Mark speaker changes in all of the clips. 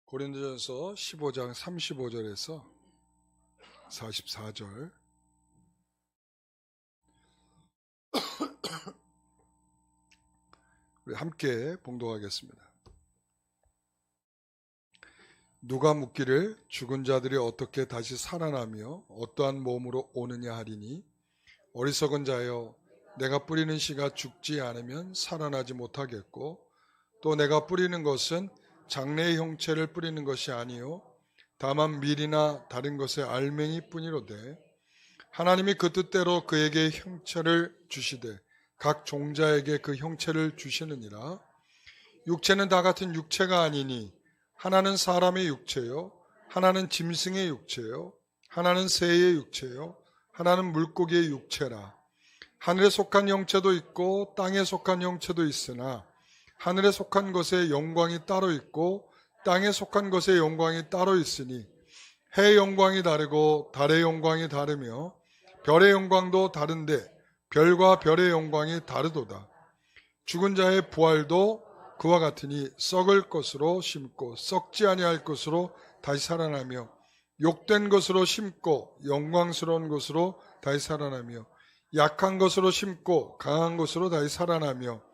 Speaker 1: 고린도전서 15장 35절에서 44절 우리 함께 봉독하겠습니다. 누가 묻기를 죽은 자들이 어떻게 다시 살아나며 어떠한 몸으로 오느냐 하리니 어리석은 자여 내가 뿌리는 씨가 죽지 않으면 살아나지 못하겠고 또 내가 뿌리는 것은 장래의 형체를 뿌리는 것이 아니요 다만 밀이나 다른 것의 알맹이 뿐이로되 하나님이 그 뜻대로 그에게 형체를 주시되 각 종자에게 그 형체를 주시느니라. 육체는 다 같은 육체가 아니니 하나는 사람의 육체요 하나는 짐승의 육체요 하나는 새의 육체요 하나는 물고기의 육체라. 하늘에 속한 형체도 있고 땅에 속한 형체도 있으나 하늘에 속한 것의 영광이 따로 있고 땅에 속한 것의 영광이 따로 있으니 해의 영광이 다르고 달의 영광이 다르며 별의 영광도 다른데 별과 별의 영광이 다르도다. 죽은 자의 부활도 그와 같으니 썩을 것으로 심고 썩지 아니할 것으로 다시 살아나며 욕된 것으로 심고 영광스러운 것으로 다시 살아나며 약한 것으로 심고 강한 것으로 다시 살아나며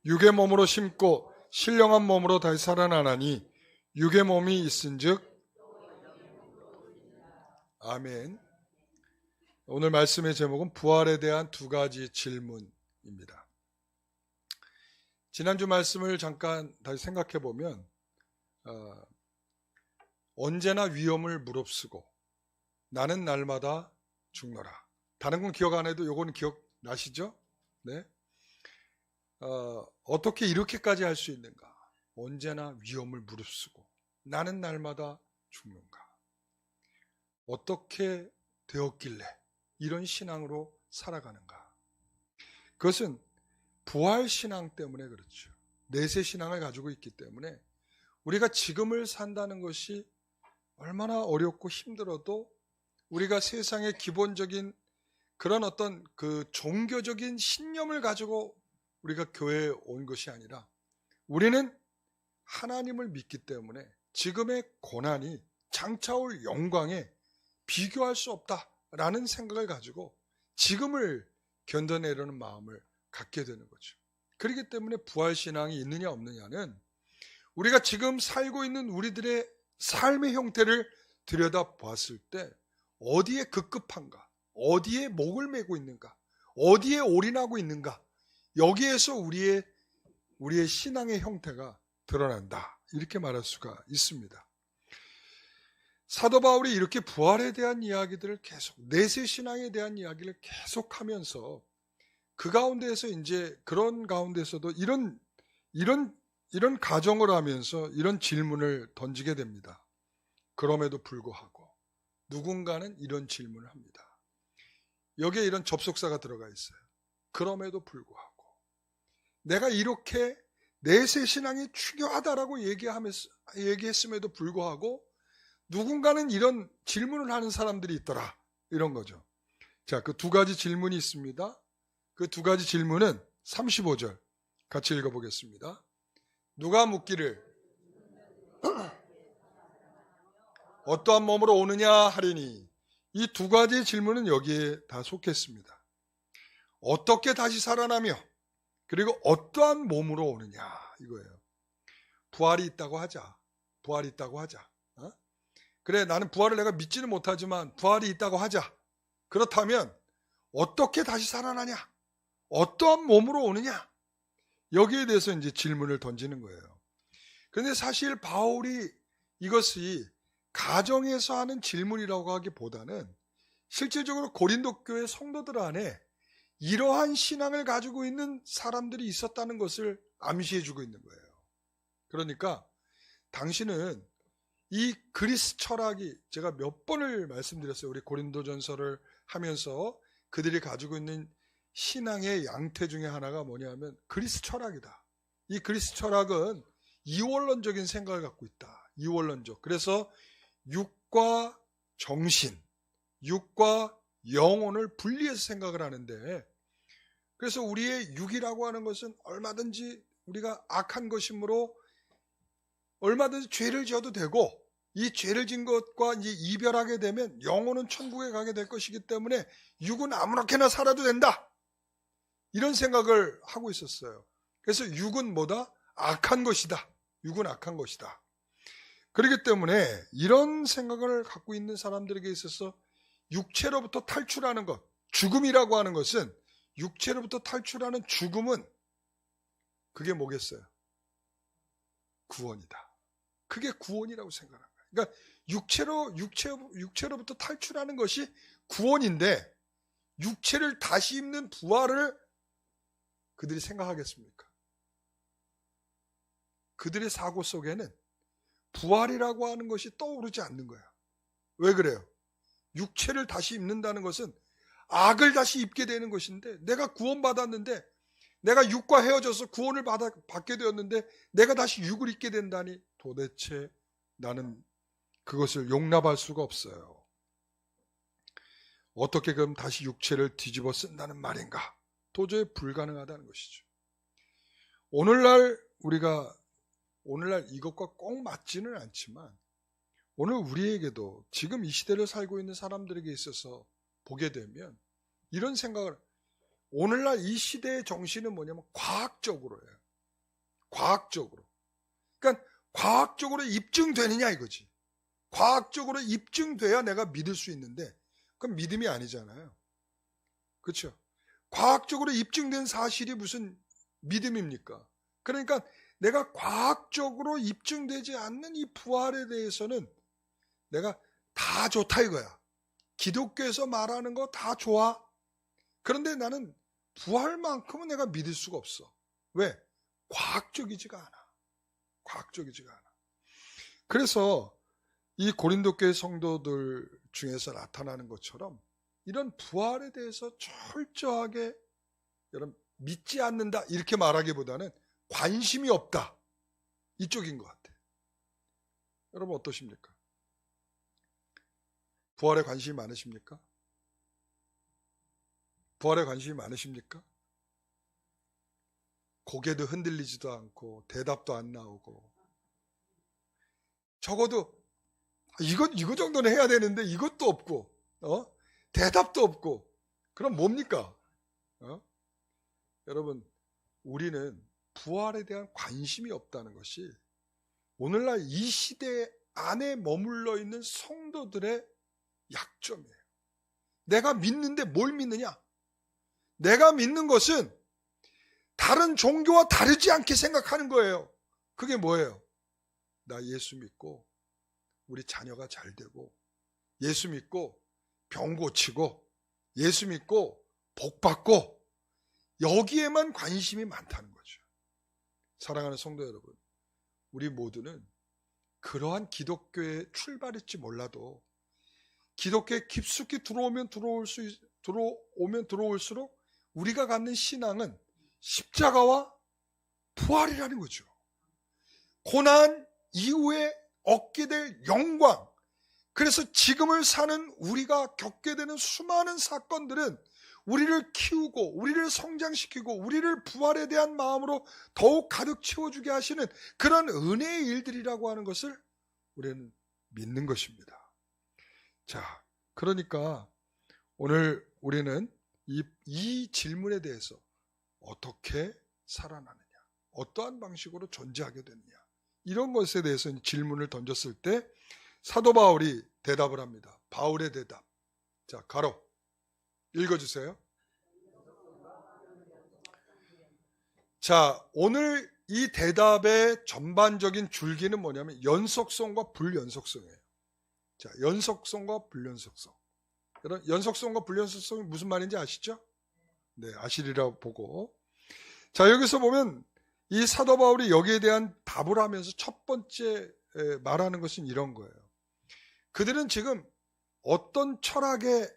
Speaker 1: 육의 몸으로 심고 신령한 몸으로 다시 살아나나니 육의 몸이 있은즉 아멘. 오늘 말씀의 제목은 부활에 대한 두 가지 질문입니다. 지난주 말씀을 잠깐 다시 생각해 보면 언제나 위험을 무릅쓰고 나는 날마다 죽노라. 다른 건 기억 안 해도 요거는 기억나시죠? 네. 어떻게 이렇게까지 할 수 있는가? 언제나 위험을 무릅쓰고 나는 날마다 죽는가? 어떻게 되었길래 이런 신앙으로 살아가는가? 그것은 부활신앙 때문에 그렇죠. 내세신앙을 가지고 있기 때문에 우리가 지금을 산다는 것이 얼마나 어렵고 힘들어도 우리가 세상의 기본적인 그런 어떤 그 종교적인 신념을 가지고 우리가 교회에 온 것이 아니라 우리는 하나님을 믿기 때문에 지금의 고난이 장차올 영광에 비교할 수 없다라는 생각을 가지고 지금을 견뎌내려는 마음을 갖게 되는 거죠. 그렇기 때문에 부활신앙이 있느냐 없느냐는 우리가 지금 살고 있는 우리들의 삶의 형태를 들여다봤을 때 어디에 급급한가, 어디에 목을 메고 있는가, 어디에 올인하고 있는가, 여기에서 우리의 신앙의 형태가 드러난다. 이렇게 말할 수가 있습니다. 사도 바울이 이렇게 부활에 대한 이야기들을 계속, 내세신앙에 대한 이야기를 계속하면서 그 가운데에서 이제 그런 가운데서도 이런 가정을 하면서 이런 질문을 던지게 됩니다. 그럼에도 불구하고 누군가는 이런 질문을 합니다. 여기에 이런 접속사가 들어가 있어요. 그럼에도 불구하고 내가 이렇게 내세신앙이 중요하다라고 얘기했음에도 불구하고 누군가는 이런 질문을 하는 사람들이 있더라. 이런 거죠. 자, 그 두 가지 질문이 있습니다. 그 두 가지 질문은 35절 같이 읽어보겠습니다. 누가 묻기를 어떠한 몸으로 오느냐 하리니 이 두 가지 질문은 여기에 다 속했습니다. 어떻게 다시 살아나며 그리고 어떠한 몸으로 오느냐 이거예요. 부활이 있다고 하자. 부활이 있다고 하자. 그래 나는 부활을 내가 믿지는 못하지만 부활이 있다고 하자. 그렇다면 어떻게 다시 살아나냐? 어떠한 몸으로 오느냐? 여기에 대해서 이제 질문을 던지는 거예요. 그런데 사실 바울이 이것이 가정에서 하는 질문이라고 하기보다는 실질적으로 고린도 교회 성도들 안에 이러한 신앙을 가지고 있는 사람들이 있었다는 것을 암시해 주고 있는 거예요. 그러니까 당신은 이 그리스 철학이 제가 몇 번을 말씀드렸어요. 우리 고린도전서를 하면서 그들이 가지고 있는 신앙의 양태 중에 하나가 뭐냐면 그리스 철학이다. 이 그리스 철학은 이원론적인 생각을 갖고 있다. 이원론적. 그래서 육과 정신, 육과 영혼을 분리해서 생각을 하는데 그래서 우리의 육이라고 하는 것은 얼마든지 우리가 악한 것이므로 얼마든지 죄를 지어도 되고 이 죄를 진 것과 이제 이별하게 되면 영혼은 천국에 가게 될 것이기 때문에 육은 아무렇게나 살아도 된다. 이런 생각을 하고 있었어요. 그래서 육은 뭐다? 악한 것이다. 육은 악한 것이다. 그렇기 때문에 이런 생각을 갖고 있는 사람들에게 있어서 육체로부터 탈출하는 것, 죽음이라고 하는 것은, 육체로부터 탈출하는 죽음은 그게 뭐겠어요? 구원이다. 그게 구원이라고 생각하는 거예요. 그러니까 육체로부터 탈출하는 것이 구원인데 육체를 다시 입는 부활을 그들이 생각하겠습니까? 그들의 사고 속에는 부활이라고 하는 것이 떠오르지 않는 거야. 왜 그래요? 육체를 다시 입는다는 것은 악을 다시 입게 되는 것인데, 내가 구원받았는데, 내가 육과 헤어져서 구원을 받게 되었는데 내가 다시 육을 입게 된다니 도대체 나는 그것을 용납할 수가 없어요. 어떻게 그럼 다시 육체를 뒤집어 쓴다는 말인가? 도저히 불가능하다는 것이죠. 오늘날 이것과 꼭 맞지는 않지만 오늘 우리에게도 지금 이 시대를 살고 있는 사람들에게 있어서 보게 되면 이런 생각을, 오늘날 이 시대의 정신은 뭐냐면 과학적으로예요. 과학적으로. 그러니까 과학적으로 입증되느냐 이거지. 과학적으로 입증돼야 내가 믿을 수 있는데 그건 믿음이 아니잖아요. 그렇죠? 과학적으로 입증된 사실이 무슨 믿음입니까? 그러니까 내가 과학적으로 입증되지 않는 이 부활에 대해서는 내가 다 좋다 이거야. 기독교에서 말하는 거 다 좋아. 그런데 나는 부활만큼은 내가 믿을 수가 없어. 왜? 과학적이지가 않아. 과학적이지가 않아. 그래서 이 고린도 교회 성도들 중에서 나타나는 것처럼 이런 부활에 대해서 철저하게 여러분 믿지 않는다 이렇게 말하기보다는 관심이 없다 이쪽인 것 같아요. 여러분 어떠십니까? 부활에 관심이 많으십니까? 부활에 관심이 많으십니까? 고개도 흔들리지도 않고 대답도 안 나오고, 적어도 이거 정도는 해야 되는데 이것도 없고 대답도 없고, 그럼 뭡니까? 여러분 우리는 부활에 대한 관심이 없다는 것이 오늘날 이 시대 안에 머물러 있는 성도들의 약점이에요. 내가 믿는데 뭘 믿느냐? 내가 믿는 것은 다른 종교와 다르지 않게 생각하는 거예요. 그게 뭐예요? 나 예수 믿고 우리 자녀가 잘 되고, 예수 믿고 병 고치고, 예수 믿고 복 받고, 여기에만 관심이 많다는 거죠. 사랑하는 성도 여러분, 우리 모두는 그러한 기독교의 출발일지 몰라도 기독교에 깊숙이 들어오면 들어올수록 우리가 갖는 신앙은 십자가와 부활이라는 거죠. 고난 이후에 얻게 될 영광. 그래서 지금을 사는 우리가 겪게 되는 수많은 사건들은 우리를 키우고 우리를 성장시키고 우리를 부활에 대한 마음으로 더욱 가득 채워주게 하시는 그런 은혜의 일들이라고 하는 것을 우리는 믿는 것입니다. 자, 그러니까 오늘 우리는 이 질문에 대해서 어떻게 살아나느냐, 어떠한 방식으로 존재하게 되느냐, 이런 것에 대해서 질문을 던졌을 때 사도 바울이 대답을 합니다. 바울의 대답. 자, 가로 읽어주세요. 자, 오늘 이 대답의 전반적인 줄기는 뭐냐면 연속성과 불연속성이에요. 자, 연속성과 불연속성. 여러분, 연속성과 불연속성이 무슨 말인지 아시죠? 네, 아시리라고 보고. 자, 여기서 보면 이 사도 바울이 여기에 대한 답을 하면서 첫 번째 말하는 것은 이런 거예요. 그들은 지금 어떤 철학의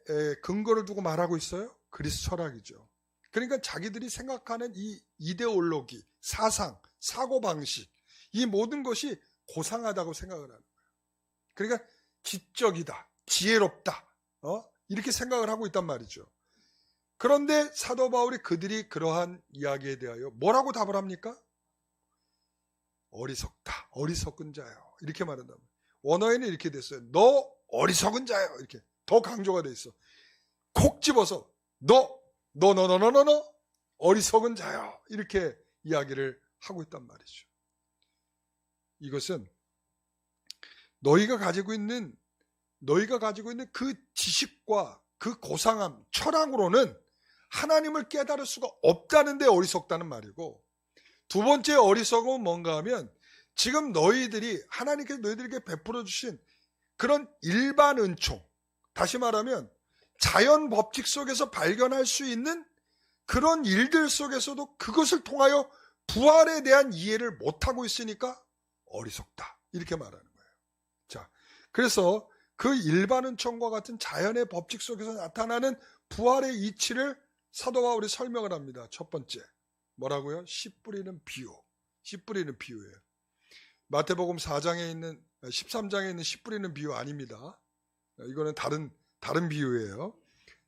Speaker 1: 근거를 두고 말하고 있어요? 그리스 철학이죠. 그러니까 자기들이 생각하는 이 이데올로기, 사상, 사고방식, 이 모든 것이 고상하다고 생각을 하는 거예요. 그러니까 지적이다, 지혜롭다, 이렇게 생각을 하고 있단 말이죠. 그런데 사도 바울이 그들이 그러한 이야기에 대하여 뭐라고 답을 합니까? 어리석다, 어리석은 자요, 이렇게 말한다. 원어에는 이렇게 됐어요. 너 어리석은 자요, 이렇게 더 강조가 돼 있어. 콕 집어서 너 어리석은 자요, 이렇게 이야기를 하고 있단 말이죠. 이것은 너희가 가지고 있는 그 지식과 그 고상함, 철학으로는 하나님을 깨달을 수가 없다는데 어리석다는 말이고, 두 번째 어리석음은 뭔가 하면 지금 하나님께서 너희들에게 베풀어 주신 그런 일반 은총, 다시 말하면 자연 법칙 속에서 발견할 수 있는 그런 일들 속에서도 그것을 통하여 부활에 대한 이해를 못하고 있으니까 어리석다, 이렇게 말하는 거예요. 자, 그래서 그 일반 은총과 같은 자연의 법칙 속에서 나타나는 부활의 이치를 사도 바울이 설명을 합니다. 첫 번째, 뭐라고요? 씨 뿌리는 비유예요. 마태복음 4장에 있는 13장에 있는 씨 뿌리는 비유 아닙니다. 이거는 다른 비유예요.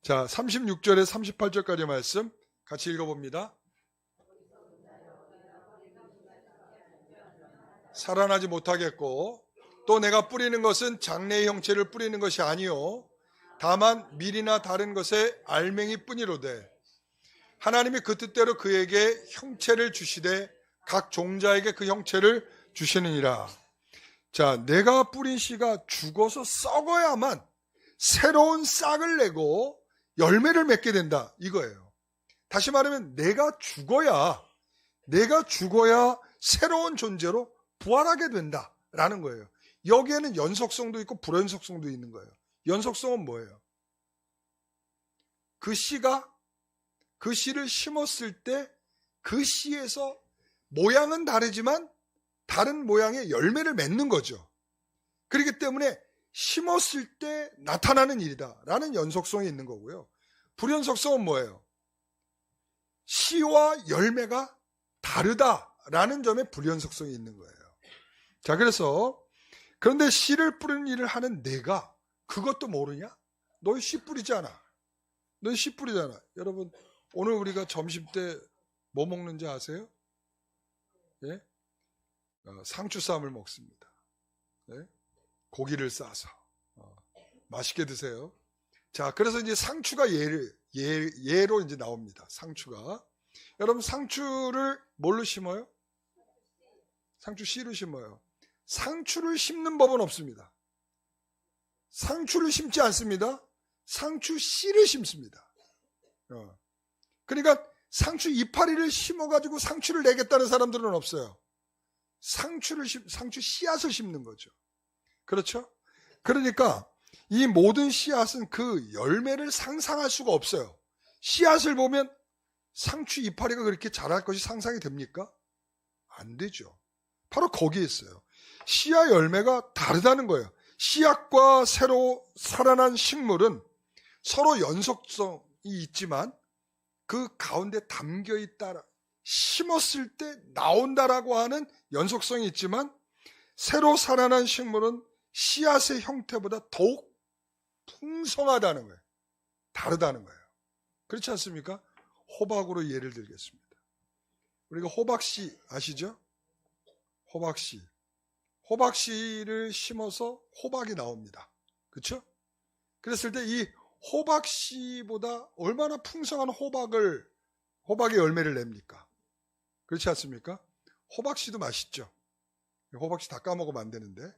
Speaker 1: 자, 36절에 38절까지 말씀 같이 읽어봅니다. 살아나지 못하겠고 또 내가 뿌리는 것은 장래의 형체를 뿌리는 것이 아니요 다만 밀이나 다른 것의 알맹이 뿐이로되 하나님이 그 뜻대로 그에게 형체를 주시되 각 종자에게 그 형체를 주시느니라. 자, 내가 뿌린 씨가 죽어서 썩어야만 새로운 싹을 내고 열매를 맺게 된다, 이거예요. 다시 말하면 내가 죽어야 새로운 존재로 부활하게 된다라는 거예요. 여기에는 연속성도 있고 불연속성도 있는 거예요. 연속성은 뭐예요? 그 씨를 심었을 때 그 씨에서 모양은 다르지만 다른 모양의 열매를 맺는 거죠. 그렇기 때문에 심었을 때 나타나는 일이다 라는 연속성이 있는 거고요. 불연속성은 뭐예요? 씨와 열매가 다르다라는 점에 불연속성이 있는 거예요. 자, 그런데 씨를 뿌리는 일을 하는 내가 그것도 모르냐? 너희 씨 뿌리잖아. 여러분, 오늘 우리가 점심 때 뭐 먹는지 아세요? 예? 상추쌈을 먹습니다. 예? 고기를 싸서 맛있게 드세요. 자, 그래서 이제 상추가 예로 이제 나옵니다. 상추가. 여러분, 상추를 뭘로 심어요? 상추 씨로 심어요. 상추를 심는 법은 없습니다. 상추를 심지 않습니다. 상추 씨를 심습니다. 그러니까 상추 이파리를 심어가지고 상추를 내겠다는 사람들은 없어요. 상추 씨앗을 심는 거죠. 그렇죠? 그러니까 이 모든 씨앗은 그 열매를 상상할 수가 없어요. 씨앗을 보면 상추 이파리가 그렇게 자랄 것이 상상이 됩니까? 안 되죠. 바로 거기에 있어요. 씨와 열매가 다르다는 거예요. 씨앗과 새로 살아난 식물은 서로 연속성이 있지만 그 가운데 담겨 있다, 심었을 때 나온다라고 하는 연속성이 있지만 새로 살아난 식물은 씨앗의 형태보다 더욱 풍성하다는 거예요. 다르다는 거예요. 그렇지 않습니까? 호박으로 예를 들겠습니다. 우리가 호박씨 아시죠? 호박씨를 심어서 호박이 나옵니다. 그렇죠? 그랬을 때 이 호박씨보다 얼마나 풍성한 호박의 열매를 냅니까? 그렇지 않습니까? 호박씨도 맛있죠. 호박씨 다 까먹으면 안 되는데.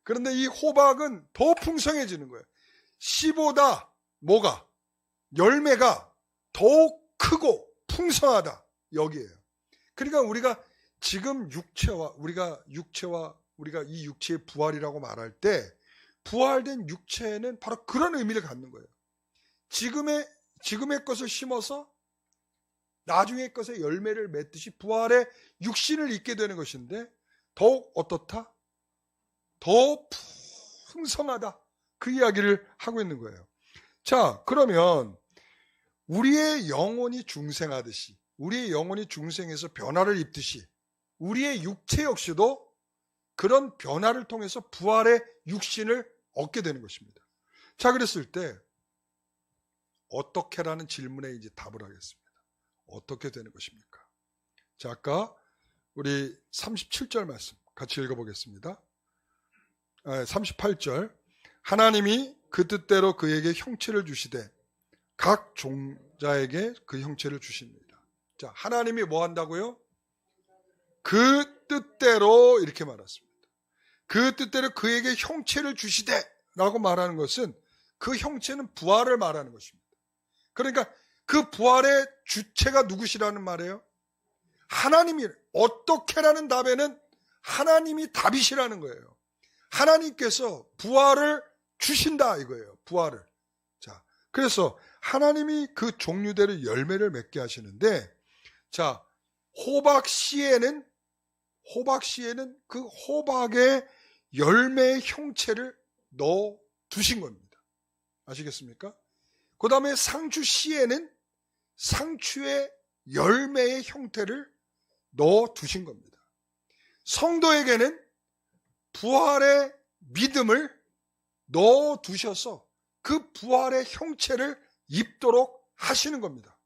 Speaker 1: 그런데 이 호박은 더 풍성해지는 거예요. 씨보다 열매가 더욱 크고 풍성하다, 여기에요. 그러니까 우리가 지금 우리가 이 육체의 부활이라고 말할 때 부활된 육체는 바로 그런 의미를 갖는 거예요. 지금의 것을 심어서 나중의 것의 열매를 맺듯이 부활의 육신을 입게 되는 것인데 더욱 어떻다? 더 풍성하다, 그 이야기를 하고 있는 거예요. 자, 그러면 우리의 영혼이 중생하듯이, 우리의 영혼이 중생해서 변화를 입듯이 우리의 육체 역시도 그런 변화를 통해서 부활의 육신을 얻게 되는 것입니다. 자, 그랬을 때 어떻게라는 질문에 이제 답을 하겠습니다. 어떻게 되는 것입니까? 자, 아까 우리 37절 말씀 같이 읽어보겠습니다. 38절. 하나님이 그 뜻대로 그에게 형체를 주시되 각 종자에게 그 형체를 주십니다. 자, 하나님이 뭐 한다고요? 그 뜻대로 이렇게 말했습니다. 그 뜻대로 그에게 형체를 주시되 라고 말하는 것은 그 형체는 부활을 말하는 것입니다. 그러니까 그 부활의 주체가 누구시라는 말이에요? 하나님이. 어떻게라는 답에는 하나님이 답이시라는 거예요. 하나님께서 부활을 주신다 이거예요. 부활을. 자, 그래서 하나님이 그 종류대로 열매를 맺게 하시는데, 자, 호박 씨에는 그 호박의 열매의 형체를 넣어 두신 겁니다. 아시겠습니까? 그 다음에 상추 씨에는 상추의 열매의 형태를 넣어 두신 겁니다. 성도에게는 부활의 믿음을 넣어 두셔서 그 부활의 형체를 입도록 하시는 겁니다.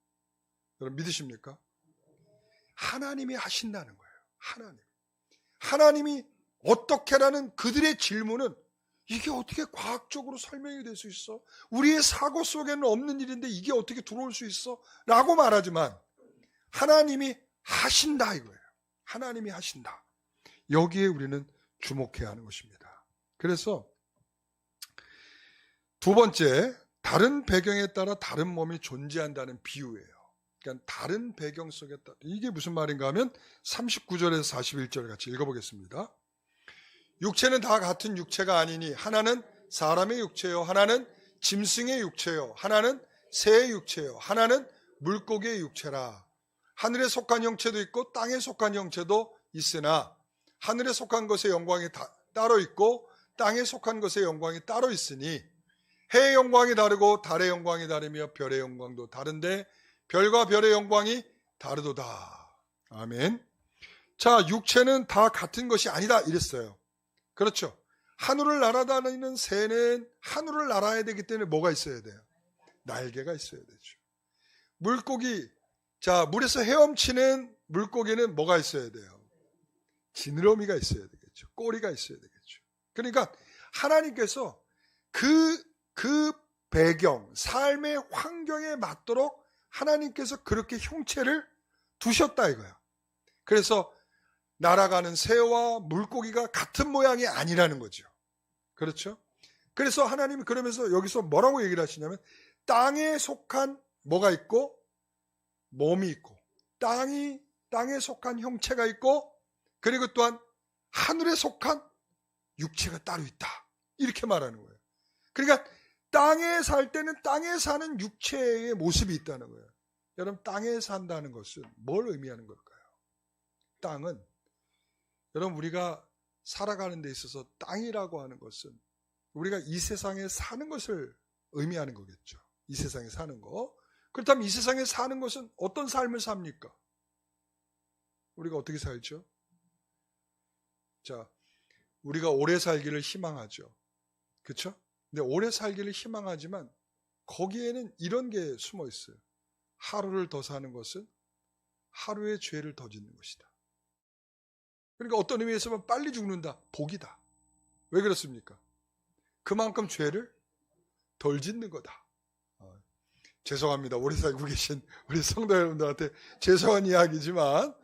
Speaker 1: 여러분 믿으십니까? 하나님이 하신다는 거예요. 하나님이 어떻게라는 그들의 질문은 이게 어떻게 과학적으로 설명이 될 수 있어? 우리의 사고 속에는 없는 일인데 이게 어떻게 들어올 수 있어? 라고 말하지만 하나님이 하신다 이거예요. 하나님이 하신다. 여기에 우리는 주목해야 하는 것입니다. 그래서 두 번째, 다른 배경에 따라 다른 몸이 존재한다는 비유예요. 그러니까 다른 배경 속에 따라. 이게 무슨 말인가 하면 39절에서 41절 같이 읽어보겠습니다. 육체는 다 같은 육체가 아니니 하나는 사람의 육체요, 하나는 짐승의 육체요, 하나는 새의 육체요, 하나는 물고기의 육체라. 하늘에 속한 형체도 있고 땅에 속한 형체도 있으나 하늘에 속한 것의 영광이 따로 있고 땅에 속한 것의 영광이 따로 있으니 해의 영광이 다르고 달의 영광이 다르며 별의 영광도 다른데 별과 별의 영광이 다르도다. 아멘. 자, 육체는 다 같은 것이 아니다 이랬어요. 그렇죠. 하늘을 날아다니는 새는 하늘을 날아야 되기 때문에 뭐가 있어야 돼요? 날개가 있어야 되죠. 물고기, 자, 물에서 헤엄치는 물고기는 뭐가 있어야 돼요? 지느러미가 있어야 되겠죠. 꼬리가 있어야 되겠죠. 그러니까 하나님께서 그 배경, 삶의 환경에 맞도록 하나님께서 그렇게 형체를 두셨다 이거야. 그래서 날아가는 새와 물고기가 같은 모양이 아니라는 거죠. 그렇죠? 그래서 하나님이 그러면서 여기서 뭐라고 얘기를 하시냐면 땅에 속한 뭐가 있고 몸이 있고 땅에 속한 형체가 있고 그리고 또한 하늘에 속한 육체가 따로 있다. 이렇게 말하는 거예요. 그러니까 땅에 살 때는 땅에 사는 육체의 모습이 있다는 거예요. 여러분 땅에 산다는 것은 뭘 의미하는 걸까요? 땅은 여러분 우리가 살아가는 데 있어서 땅이라고 하는 것은 우리가 이 세상에 사는 것을 의미하는 거겠죠. 이 세상에 사는 거. 그렇다면 이 세상에 사는 것은 어떤 삶을 삽니까? 우리가 어떻게 살죠? 자, 우리가 오래 살기를 희망하죠. 그렇죠? 근데 오래 살기를 희망하지만 거기에는 이런 게 숨어 있어요. 하루를 더 사는 것은 하루의 죄를 더 짓는 것이다. 그러니까 어떤 의미에서 보면 빨리 죽는다. 복이다. 왜 그렇습니까? 그만큼 죄를 덜 짓는 거다. 죄송합니다. 오래 살고 계신 우리 성도 여러분들한테 죄송한 이야기지만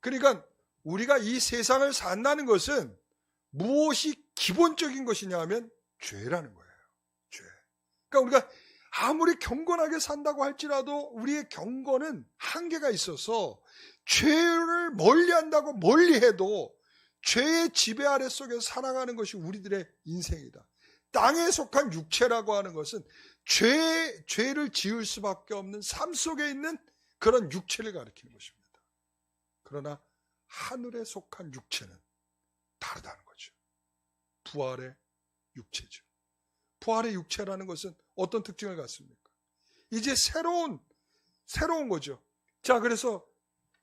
Speaker 1: 그러니까 우리가 이 세상을 산다는 것은 무엇이 기본적인 것이냐 하면 죄라는 거예요. 죄. 그러니까 우리가 아무리 경건하게 산다고 할지라도 우리의 경건은 한계가 있어서 죄를 멀리한다고 멀리해도 죄의 지배 아래 속에서 살아가는 것이 우리들의 인생이다. 땅에 속한 육체라고 하는 것은 죄를 지을 수밖에 없는 삶 속에 있는 그런 육체를 가리키는 것입니다. 그러나 하늘에 속한 육체는 다르다는 거죠. 부활의 육체죠. 부활의 육체라는 것은 어떤 특징을 갖습니까? 이제 새로운 거죠. 자, 그래서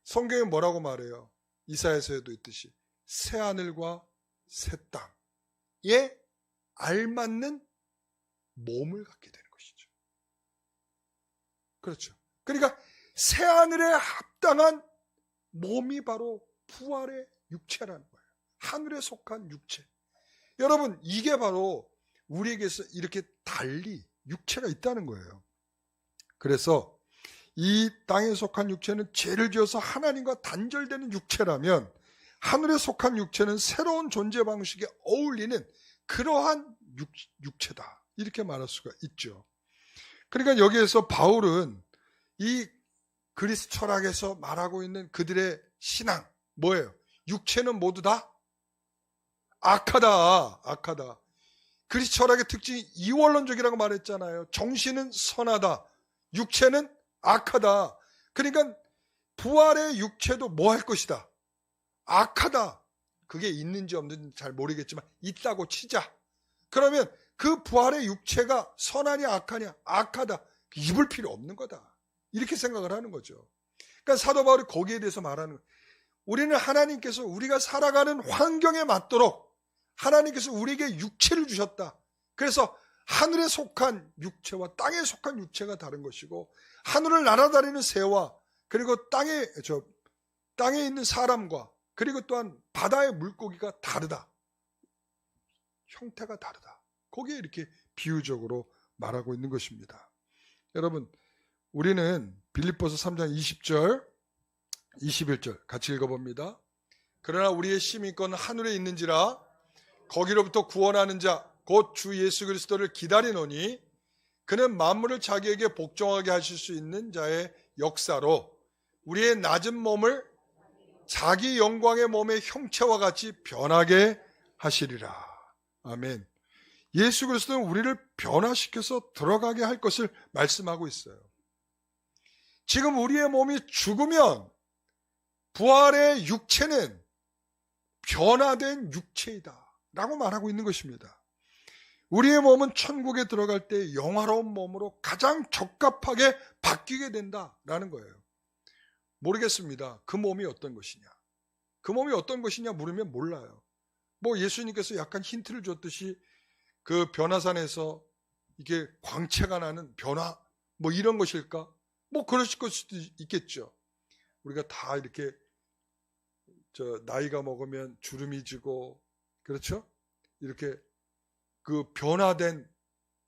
Speaker 1: 성경에 뭐라고 말해요? 이사야서에도 있듯이 새하늘과 새 땅에 알맞는 몸을 갖게 되는 것이죠. 그렇죠. 그러니까 새하늘에 합당한 몸이 바로 부활의 육체라는 거예요. 하늘에 속한 육체. 여러분, 이게 바로 우리에게서 이렇게 달리 육체가 있다는 거예요. 그래서 이 땅에 속한 육체는 죄를 지어서 하나님과 단절되는 육체라면, 하늘에 속한 육체는 새로운 존재 방식에 어울리는 그러한 육체다, 이렇게 말할 수가 있죠. 그러니까 여기에서 바울은 이 그리스 철학에서 말하고 있는 그들의 신앙, 뭐예요? 육체는 모두 다 악하다. 그리스 철학의 특징이 이원론적이라고 말했잖아요. 정신은 선하다, 육체는 악하다. 그러니까 부활의 육체도 뭐 할 것이다? 악하다. 그게 있는지 없는지 잘 모르겠지만 있다고 치자. 그러면 그 부활의 육체가 선하냐 악하냐? 악하다. 입을 필요 없는 거다, 이렇게 생각을 하는 거죠. 그러니까 사도 바울이 거기에 대해서 말하는 거예요. 우리는 하나님께서 우리가 살아가는 환경에 맞도록 하나님께서 우리에게 육체를 주셨다. 그래서 하늘에 속한 육체와 땅에 속한 육체가 다른 것이고, 하늘을 날아다니는 새와 그리고 땅에 있는 사람과 그리고 또한 바다의 물고기가 다르다. 형태가 다르다. 거기에 이렇게 비유적으로 말하고 있는 것입니다. 여러분, 우리는 빌립보서 3장 20절, 21절 같이 읽어봅니다. 그러나 우리의 시민권은 하늘에 있는지라 거기로부터 구원하는 자 곧 주 예수 그리스도를 기다리노니 그는 만물을 자기에게 복종하게 하실 수 있는 자의 역사로 우리의 낮은 몸을 자기 영광의 몸의 형체와 같이 변하게 하시리라. 아멘. 예수 그리스도는 우리를 변화시켜서 들어가게 할 것을 말씀하고 있어요. 지금 우리의 몸이 죽으면 부활의 육체는 변화된 육체이다 라고 말하고 있는 것입니다. 우리의 몸은 천국에 들어갈 때 영화로운 몸으로 가장 적합하게 바뀌게 된다라는 거예요. 모르겠습니다. 그 몸이 어떤 것이냐. 그 몸이 어떤 것이냐 물으면 몰라요. 뭐 예수님께서 약간 힌트를 줬듯이 그 변화산에서 이게 광채가 나는 변화, 뭐 이런 것일까? 뭐 그러실 수도 있겠죠. 우리가 다 이렇게 나이가 먹으면 주름이 지고, 그렇죠? 이렇게 그 변화된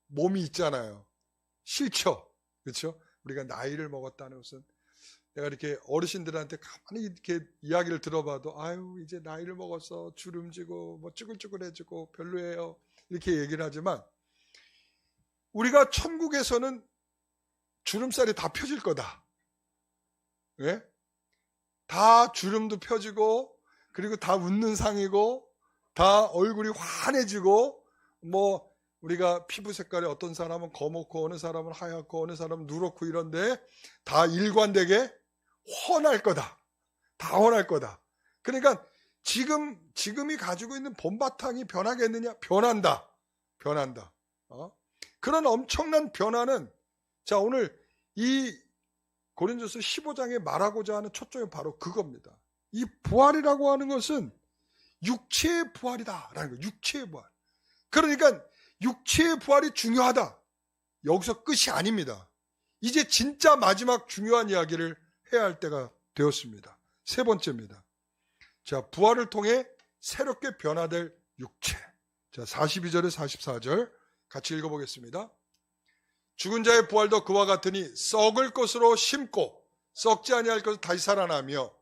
Speaker 1: 몸이 있잖아요. 싫죠? 그렇죠? 우리가 나이를 먹었다는 것은, 내가 이렇게 어르신들한테 가만히 이렇게 이야기를 들어봐도 아유 이제 나이를 먹어서 주름지고 뭐 쭈글쭈글해지고 별로예요, 이렇게 얘기를 하지만, 우리가 천국에서는 주름살이 다 펴질 거다. 예? 다 주름도 펴지고, 그리고 다 웃는 상이고, 다 얼굴이 환해지고, 뭐 우리가 피부 색깔이 어떤 사람은 검고 어느 사람은 하얗고 어느 사람은 누렇고 이런데 다 일관되게 훤할 거다. 다 훤할 거다. 그러니까 지금이 가지고 있는 본바탕이 변하겠느냐? 변한다. 그런 엄청난 변화는, 자, 오늘 이 고린도서 15장에 말하고자 하는 초점이 바로 그겁니다. 이 부활이라고 하는 것은 육체의 부활이다라는 거예요. 육체의 부활. 그러니까 육체의 부활이 중요하다. 여기서 끝이 아닙니다. 이제 진짜 마지막 중요한 이야기를 해야 할 때가 되었습니다. 세 번째입니다. 자, 부활을 통해 새롭게 변화될 육체. 자, 42절에 44절 같이 읽어보겠습니다. 죽은 자의 부활도 그와 같으니 썩을 것으로 심고 썩지 아니할 것을 다시 살아나며,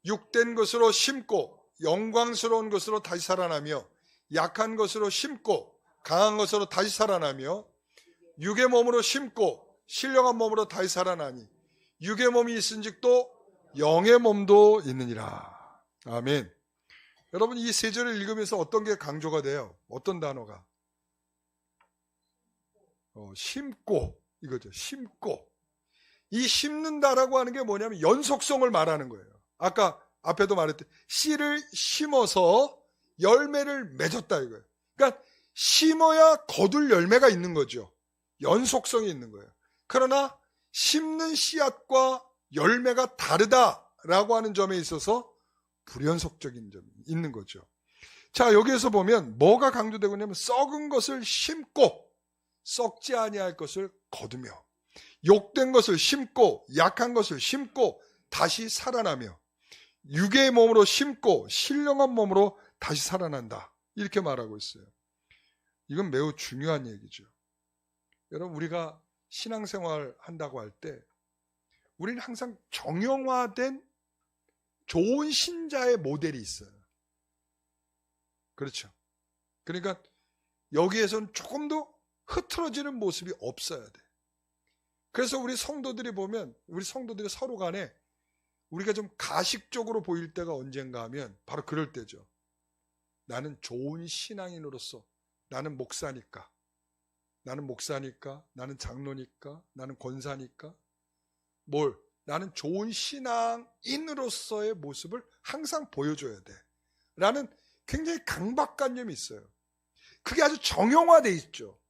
Speaker 1: 육된 것으로 심고 영광스러운 것으로 다시 살아나며, 약한 것으로 심고 강한 것으로 다시 살아나며, 육의 몸으로 심고 신령한 몸으로 다시 살아나니 육의 몸이 있은직도 영의 몸도 있느니라. 아멘. 여러분, 이 세 절을 읽으면서 어떤 게 강조가 돼요? 어떤 단어가? 심고, 이거죠. 심고. 이 심는다라고 하는 게 뭐냐면 연속성을 말하는 거예요. 아까 앞에도 말했듯이 씨를 심어서 열매를 맺었다 이거예요. 그러니까 심어야 거둘 열매가 있는 거죠. 연속성이 있는 거예요. 그러나 심는 씨앗과 열매가 다르다라고 하는 점에 있어서 불연속적인 점이 있는 거죠. 자, 여기에서 보면 뭐가 강조되고 있냐면 썩은 것을 심고 썩지 아니할 것을 거두며, 욕된 것을 심고 약한 것을 심고 다시 살아나며, 육의 몸으로 심고 신령한 몸으로 다시 살아난다. 이렇게 말하고 있어요. 이건 매우 중요한 얘기죠. 여러분, 우리가 신앙생활 한다고 할 때 우리는 항상 정형화된 좋은 신자의 모델이 있어요. 그렇죠. 그러니까 여기에서는 조금 더 흐트러지는 모습이 없어야 돼. 그래서 우리 성도들이 보면, 우리 성도들이 서로 간에 우리가 좀 가식적으로 보일 때가 언젠가 하면 바로 그럴 때죠. 나는 좋은 신앙인으로서, 나는 목사니까, 나는 장로니까, 나는 권사니까, 나는 좋은 신앙인으로서의 모습을 항상 보여줘야 돼 라는 굉장히 강박관념이 있어요. 그게 아주 정형화돼 있죠.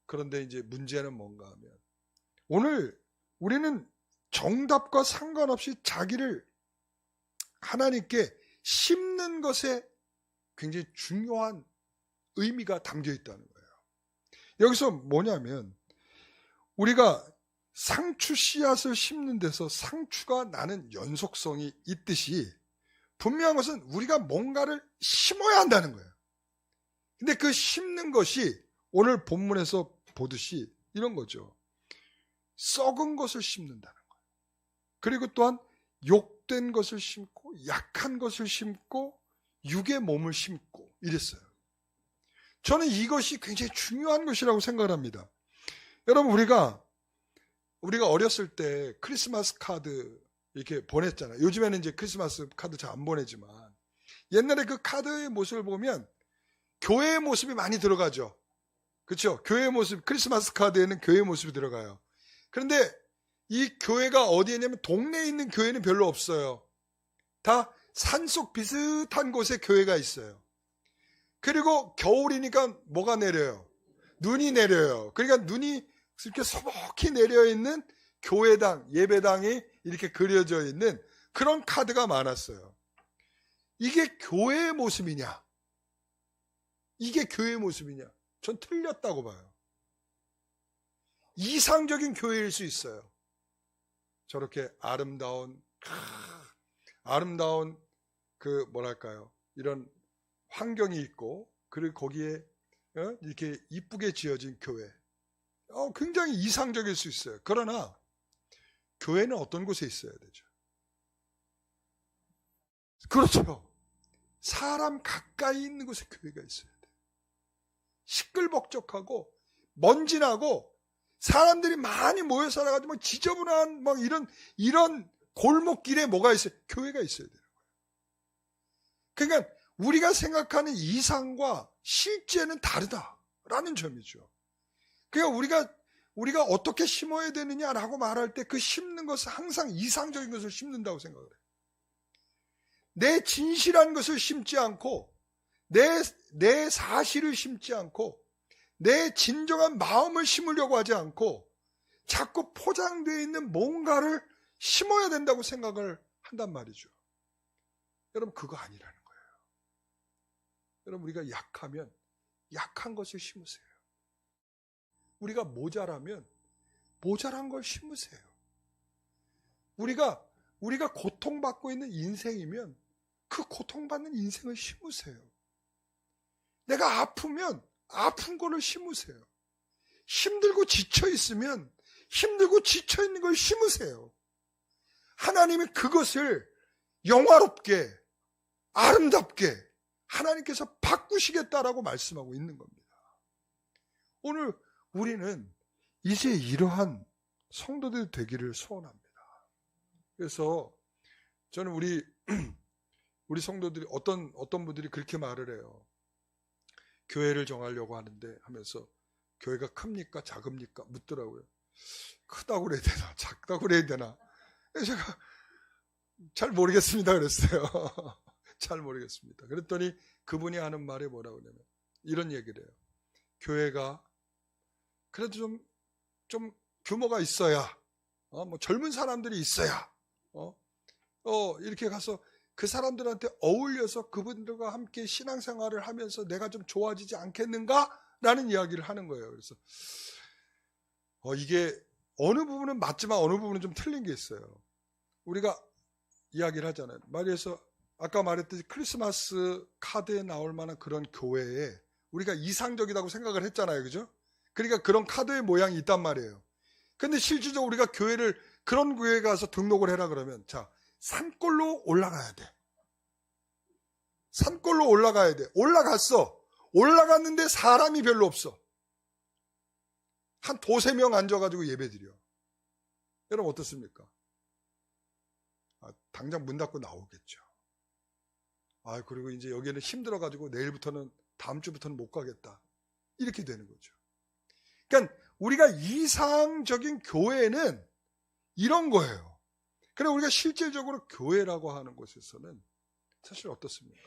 Speaker 1: 그런데 이제 문제는 뭔가 하면, 오늘 우리는 정답과 상관없이 자기를 하나님께 심는 것에 굉장히 중요한 의미가 담겨 있다는 거예요. 여기서 뭐냐면, 우리가 상추 씨앗을 심는 데서 상추가 나는 연속성이 있듯이 분명한 것은 우리가 뭔가를 심어야 한다는 거예요. 근데 그 심는 것이 오늘 본문에서 보듯이 이런 거죠. 썩은 것을 심는다는 거예요. 그리고 또한 욕된 것을 심고 약한 것을 심고 육의 몸을 심고 이랬어요. 저는 이것이 굉장히 중요한 것이라고 생각합니다. 여러분, 우리가 어렸을 때 크리스마스 카드 이렇게 보냈잖아요. 요즘에는 이제 크리스마스 카드 잘 안 보내지만 옛날에 그 카드의 모습을 보면 교회의 모습이 많이 들어가죠. 그렇죠? 교회의 모습, 크리스마스 카드에는 교회의 모습이 들어가요. 그런데 이 교회가 어디에 있냐면 동네에 있는 교회는 별로 없어요. 다 산속 비슷한 곳에 교회가 있어요. 그리고 겨울이니까 뭐가 내려요? 눈이 내려요. 그러니까 눈이 이렇게 소복히 내려있는 교회당, 예배당이 이렇게 그려져 있는 그런 카드가 많았어요. 이게 교회의 모습이냐? 이게 교회의 모습이냐? 전 틀렸다고 봐요. 이상적인 교회일 수 있어요. 저렇게 아름다운 이런 환경이 있고, 그리고 거기에 이렇게 이쁘게 지어진 교회. 굉장히 이상적일 수 있어요. 그러나 교회는 어떤 곳에 있어야 되죠? 그렇죠. 사람 가까이 있는 곳에 교회가 있어야 돼요. 시끌벅적하고 먼지나고 사람들이 많이 모여 살아가지고 지저분한 이런 골목길에 뭐가 있어요? 교회가 있어야 되는 거예요. 그러니까 우리가 생각하는 이상과 실제는 다르다라는 점이죠. 그러니까 우리가 어떻게 심어야 되느냐라고 말할 때 그 심는 것은 항상 이상적인 것을 심는다고 생각을 해요. 내 진실한 것을 심지 않고, 내 사실을 심지 않고, 내 진정한 마음을 심으려고 하지 않고 자꾸 포장되어 있는 뭔가를 심어야 된다고 생각을 한단 말이죠. 여러분, 그거 아니라는 거예요. 여러분, 우리가 약하면 약한 것을 심으세요. 우리가 모자라면 모자란 걸 심으세요. 우리가 고통받고 있는 인생이면 그 고통받는 인생을 심으세요. 내가 아프면 아픈 거를 심으세요. 힘들고 지쳐 있으면 힘들고 지쳐 있는 걸 심으세요. 하나님이 그것을 영화롭게, 아름답게 하나님께서 바꾸시겠다라고 말씀하고 있는 겁니다. 오늘 우리는 이제 이러한 성도들 되기를 소원합니다. 그래서 저는 우리 성도들이 어떤 분들이 그렇게 말을 해요. 교회를 정하려고 하는데 하면서 교회가 큽니까 작습니까 묻더라고요. 크다고 그래야 되나 작다고 그래야 되나. 제가 잘 모르겠습니다 그랬어요. 잘 모르겠습니다. 그랬더니 그분이 하는 말이 뭐라고 하냐면 이런 얘기를 해요. 교회가 그래도 좀 규모가 있어야, 젊은 사람들이 있어야, 이렇게 가서 그 사람들한테 어울려서 그분들과 함께 신앙생활을 하면서 내가 좀 좋아지지 않겠는가라는 이야기를 하는 거예요. 그래서 이게 어느 부분은 맞지만 어느 부분은 좀 틀린 게 있어요. 우리가 이야기를 하잖아요. 말해서 아까 말했듯이 크리스마스 카드에 나올 만한 그런 교회에 우리가 이상적이라고 생각을 했잖아요. 그죠? 그러니까 그런 카드의 모양이 있단 말이에요. 근데 실질적으로 우리가 교회를 그런 교회에 가서 등록을 해라 그러면 자, 산골로 올라가야 돼. 산골로 올라가야 돼. 올라갔어. 올라갔는데 사람이 별로 없어. 한 2-3명 앉아가지고 예배드려. 여러분 어떻습니까? 당장 문 닫고 나오겠죠. 그리고 이제 여기는 힘들어가지고 내일부터는 다음 주부터는 못 가겠다. 이렇게 되는 거죠. 그러니까 우리가 이상적인 교회는 이런 거예요. 그러나 우리가 실질적으로 교회라고 하는 곳에서는 사실 어떻습니까?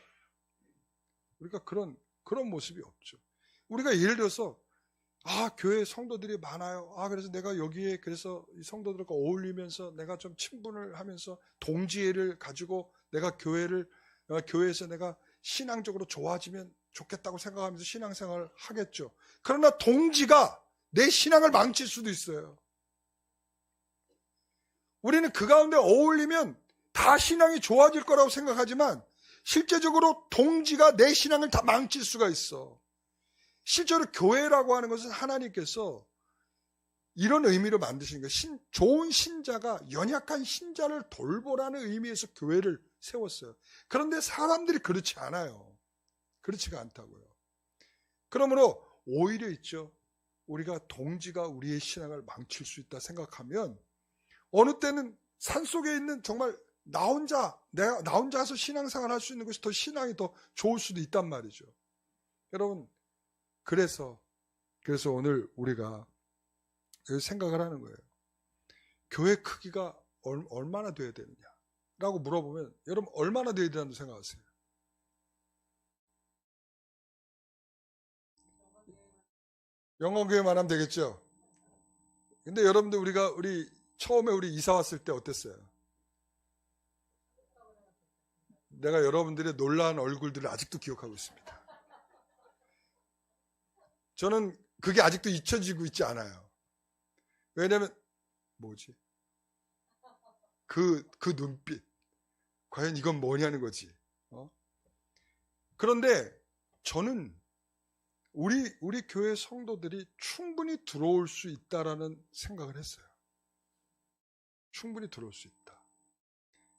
Speaker 1: 우리가 그런 모습이 없죠. 우리가 예를 들어서 교회 성도들이 많아요. 그래서 내가 여기에 그래서 이 성도들과 어울리면서 내가 좀 친분을 하면서 동지애를 가지고 내가 교회에서 내가 신앙적으로 좋아지면 좋겠다고 생각하면서 신앙생활을 하겠죠. 그러나 동지가 내 신앙을 망칠 수도 있어요. 우리는 그 가운데 어울리면 다 신앙이 좋아질 거라고 생각하지만 실제적으로 동지가 내 신앙을 다 망칠 수가 있어. 실제로 교회라고 하는 것은 하나님께서 이런 의미로 만드신 거예요. 좋은 신자가 연약한 신자를 돌보라는 의미에서 교회를 세웠어요. 그런데 사람들이 그렇지 않아요. 그렇지가 않다고요. 그러므로 오히려 있죠. 우리가 동지가 우리의 신앙을 망칠 수 있다 생각하면 어느 때는 산속에 있는 정말 나 혼자서 신앙생활 할 수 있는 것이 더 신앙이 더 좋을 수도 있단 말이죠. 여러분 그래서 오늘 우리가 생각을 하는 거예요. 교회 크기가 얼마나 돼야 되느냐라고 물어보면 여러분 얼마나 돼야 되는지 생각하세요? 영광교회만 하면 되겠죠? 근데 여러분들 우리 처음에 이사 왔을 때 어땠어요? 내가 여러분들의 놀라운 얼굴들을 아직도 기억하고 있습니다. 저는 그게 아직도 잊혀지고 있지 않아요. 왜냐면 뭐지? 그 눈빛 과연 이건 뭐냐는 거지. 그런데 저는 우리 교회 성도들이 충분히 들어올 수 있다라는 생각을 했어요. 충분히 들어올 수 있다.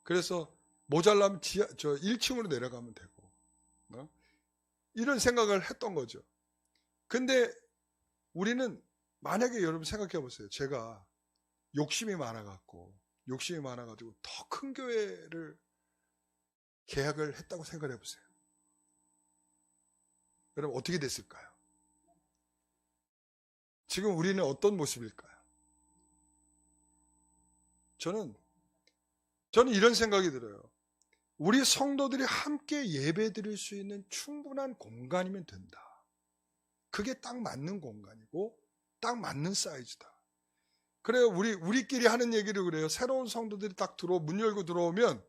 Speaker 1: 그래서 모자라면 1층으로 내려가면 되고 이런 생각을 했던 거죠. 근데 우리는 만약에 여러분 생각해 보세요. 제가 욕심이 많아가지고 더 큰 교회를 계약을 했다고 생각해 보세요. 여러분 어떻게 됐을까요? 지금 우리는 어떤 모습일까요? 저는 이런 생각이 들어요. 우리 성도들이 함께 예배 드릴 수 있는 충분한 공간이면 된다. 그게 딱 맞는 공간이고 딱 맞는 사이즈다. 그래요. 우리끼리 하는 얘기를 그래요. 새로운 성도들이 딱 문 열고 들어오면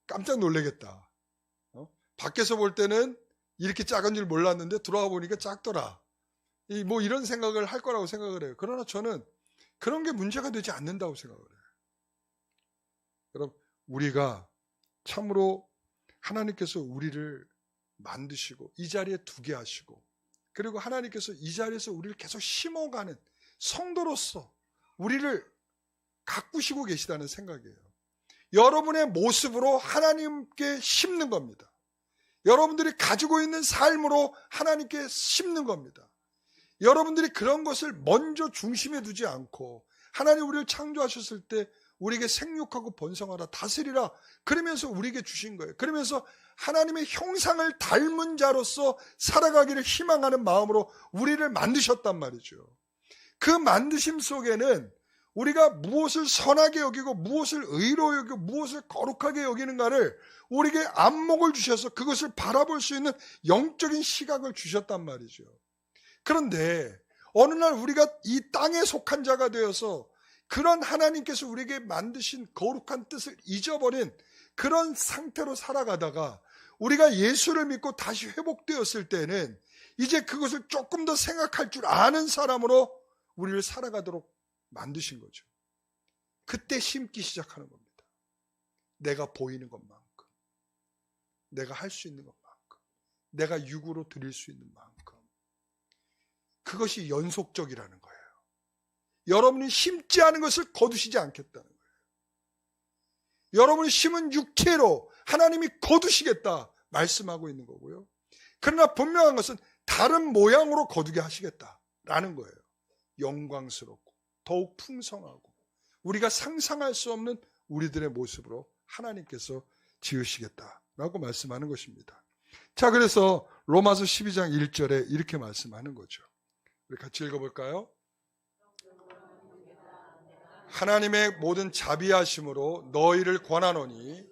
Speaker 1: 깜짝 놀라겠다. 밖에서 볼 때는 이렇게 작은 줄 몰랐는데 들어와 보니까 작더라. 이런 생각을 할 거라고 생각을 해요. 그러나 저는 그런 게 문제가 되지 않는다고 생각을 해요. 여러분, 우리가 참으로 하나님께서 우리를 만드시고 이 자리에 두게 하시고 그리고 하나님께서 이 자리에서 우리를 계속 심어가는 성도로서 우리를 가꾸시고 계시다는 생각이에요. 여러분의 모습으로 하나님께 심는 겁니다. 여러분들이 가지고 있는 삶으로 하나님께 심는 겁니다. 여러분들이 그런 것을 먼저 중심에 두지 않고 하나님 우리를 창조하셨을 때 우리에게 생육하고 번성하라 다스리라 그러면서 우리에게 주신 거예요. 그러면서 하나님의 형상을 닮은 자로서 살아가기를 희망하는 마음으로 우리를 만드셨단 말이죠. 그 만드심 속에는 우리가 무엇을 선하게 여기고 무엇을 의로 여기고 무엇을 거룩하게 여기는가를 우리에게 안목을 주셔서 그것을 바라볼 수 있는 영적인 시각을 주셨단 말이죠. 그런데 어느 날 우리가 이 땅에 속한 자가 되어서 그런 하나님께서 우리에게 만드신 거룩한 뜻을 잊어버린 그런 상태로 살아가다가 우리가 예수를 믿고 다시 회복되었을 때는 이제 그것을 조금 더 생각할 줄 아는 사람으로 우리를 살아가도록 만드신 거죠. 그때 심기 시작하는 겁니다. 내가 보이는 것만큼, 내가 할 수 있는 것만큼, 내가 육으로 드릴 수 있는 만큼. 그것이 연속적이라는 거예요. 여러분이 심지 않은 것을 거두시지 않겠다는 거예요. 여러분이 심은 육체로 하나님이 거두시겠다 말씀하고 있는 거고요. 그러나 분명한 것은 다른 모양으로 거두게 하시겠다라는 거예요. 영광스럽고 더욱 풍성하고 우리가 상상할 수 없는 우리들의 모습으로 하나님께서 지으시겠다라고 말씀하는 것입니다. 자, 그래서 로마서 12장 1절에 이렇게 말씀하는 거죠. 우리 같이 읽어볼까요? 하나님의 모든 자비하심으로 너희를 권하노니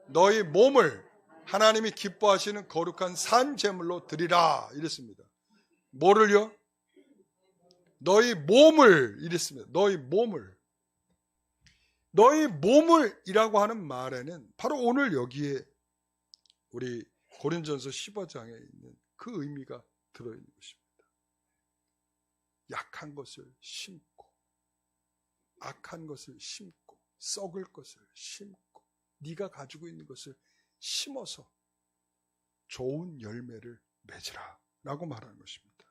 Speaker 1: 너희 몸을 하나님이 기뻐하시는 거룩한 산 제물로 드리라 이랬습니다. 뭐를요? 너희 몸을 이랬습니다. 너희 몸을. 너희 몸을 이라고 하는 말에는 바로 오늘 여기에 우리 고린전서 15장에 있는 그 의미가 들어있는 것입니다. 약한 것을 심고 악한 것을 심고 썩을 것을 심고 네가 가지고 있는 것을 심어서 좋은 열매를 맺으라 라고 말하는 것입니다.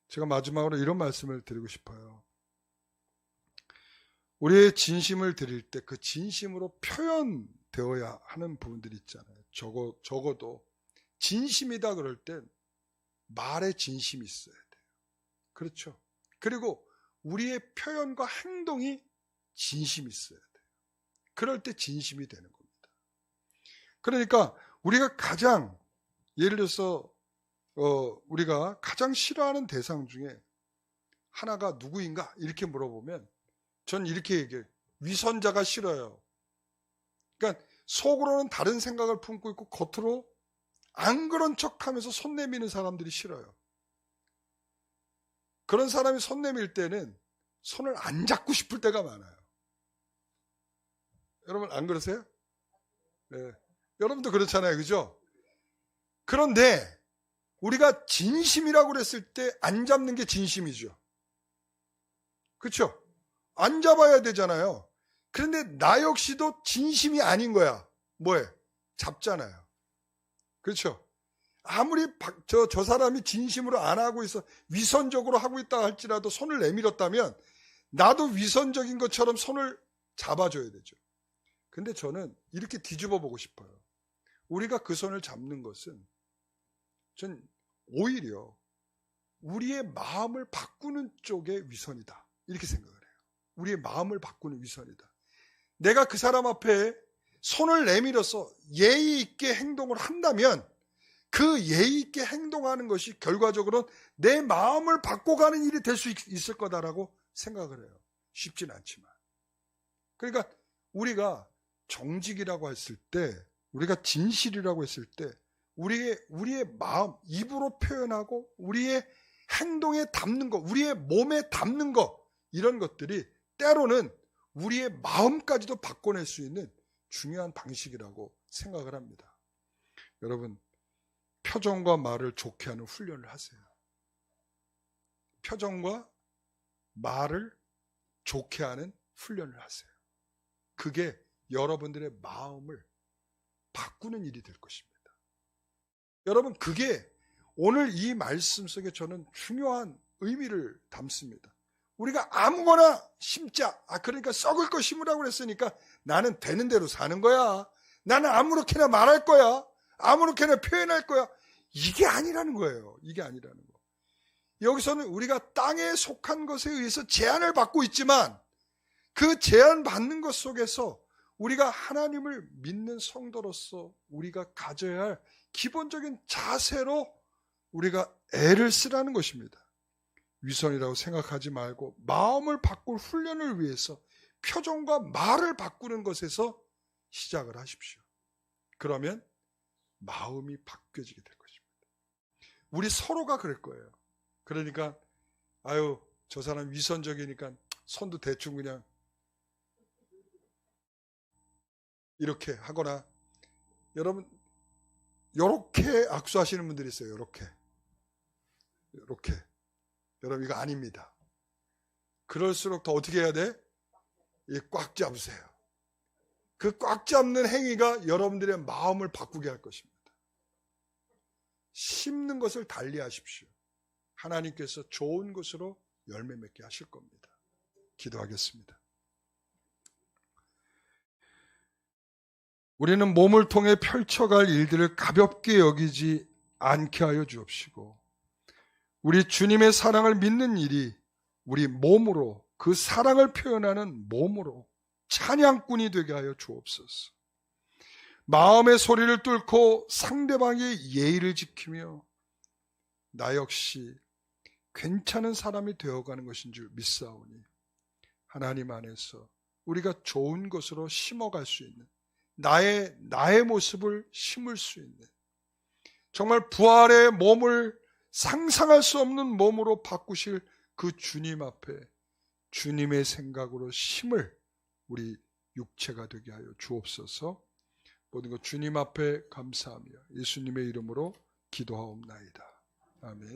Speaker 1: 제가 마지막으로 이런 말씀을 드리고 싶어요. 우리의 진심을 드릴 때 그 진심으로 표현되어야 하는 부분들이 있잖아요. 적어도 진심이다 그럴 땐 말에 진심이 있어야 돼요. 그렇죠? 그리고 우리의 표현과 행동이 진심이 있어야 돼요. 그럴 때 진심이 되는 겁니다. 그러니까 우리가 가장 예를 들어서 우리가 가장 싫어하는 대상 중에 하나가 누구인가 이렇게 물어보면 전 이렇게 얘기해요. 위선자가 싫어요. 그러니까 속으로는 다른 생각을 품고 있고 겉으로 안 그런 척하면서 손 내미는 사람들이 싫어요. 그런 사람이 손 내밀 때는 손을 안 잡고 싶을 때가 많아요. 여러분 안 그러세요? 네. 여러분도 그렇잖아요. 그죠? 그런데 우리가 진심이라고 그랬을 때 안 잡는 게 진심이죠. 그렇죠? 안 잡아야 되잖아요. 그런데 나 역시도 진심이 아닌 거야. 뭐해? 잡잖아요. 그렇죠? 아무리 저 사람이 진심으로 안 하고 있어 위선적으로 하고 있다 할지라도 손을 내밀었다면 나도 위선적인 것처럼 손을 잡아줘야 되죠. 근데 저는 이렇게 뒤집어 보고 싶어요. 우리가 그 손을 잡는 것은 전 오히려 우리의 마음을 바꾸는 쪽의 위선이다. 이렇게 생각을 해요. 우리의 마음을 바꾸는 위선이다. 내가 그 사람 앞에 손을 내밀어서 예의 있게 행동을 한다면 그 예의 있게 행동하는 것이 결과적으로 내 마음을 바꿔가는 일이 될 수 있을 거다라고 생각을 해요. 쉽진 않지만. 그러니까 우리가 정직이라고 했을 때, 우리가 진실이라고 했을 때 우리의 마음, 입으로 표현하고 우리의 행동에 담는 것, 우리의 몸에 담는 것, 이런 것들이 때로는 우리의 마음까지도 바꿔낼 수 있는 중요한 방식이라고 생각을 합니다. 여러분, 표정과 말을 좋게 하는 훈련을 하세요. 표정과 말을 좋게 하는 훈련을 하세요. 그게 여러분들의 마음을 바꾸는 일이 될 것입니다. 여러분, 그게 오늘 이 말씀 속에 저는 중요한 의미를 담습니다. 우리가 아무거나 심자, 그러니까 썩을 거 심으라고 그랬으니까 나는 되는 대로 사는 거야. 나는 아무렇게나 말할 거야. 아무렇게나 표현할 거야. 이게 아니라는 거예요. 이게 아니라는 거. 여기서는 우리가 땅에 속한 것에 의해서 제한을 받고 있지만 그 제한 받는 것 속에서 우리가 하나님을 믿는 성도로서 우리가 가져야 할 기본적인 자세로 우리가 애를 쓰라는 것입니다. 위선이라고 생각하지 말고 마음을 바꿀 훈련을 위해서 표정과 말을 바꾸는 것에서 시작을 하십시오. 그러면 마음이 바뀌어지게 될 것입니다. 우리 서로가 그럴 거예요. 그러니까 저 사람 위선적이니까 손도 대충 그냥 이렇게 하거나, 여러분 요렇게 악수하시는 분들이 있어요. 요렇게 여러분 이거 아닙니다. 그럴수록 더 어떻게 해야 돼? 꽉 잡으세요. 그 꽉 잡는 행위가 여러분들의 마음을 바꾸게 할 것입니다. 심는 것을 달리하십시오. 하나님께서 좋은 것으로 열매 맺게 하실 겁니다. 기도하겠습니다. 우리는 몸을 통해 펼쳐갈 일들을 가볍게 여기지 않게 하여 주옵시고, 우리 주님의 사랑을 믿는 일이 우리 몸으로, 그 사랑을 표현하는 몸으로 찬양꾼이 되게 하여 주옵소서. 마음의 소리를 뚫고 상대방의 예의를 지키며 나 역시 괜찮은 사람이 되어가는 것인 줄 믿사오니, 하나님 안에서 우리가 좋은 것으로 심어갈 수 있는 나의 모습을 심을 수 있는, 정말 부활의 몸을 상상할 수 없는 몸으로 바꾸실 그 주님 앞에 주님의 생각으로 심을 우리 육체가 되게 하여 주옵소서. 모든 것 주님 앞에 감사하며 예수님의 이름으로 기도하옵나이다. 아멘.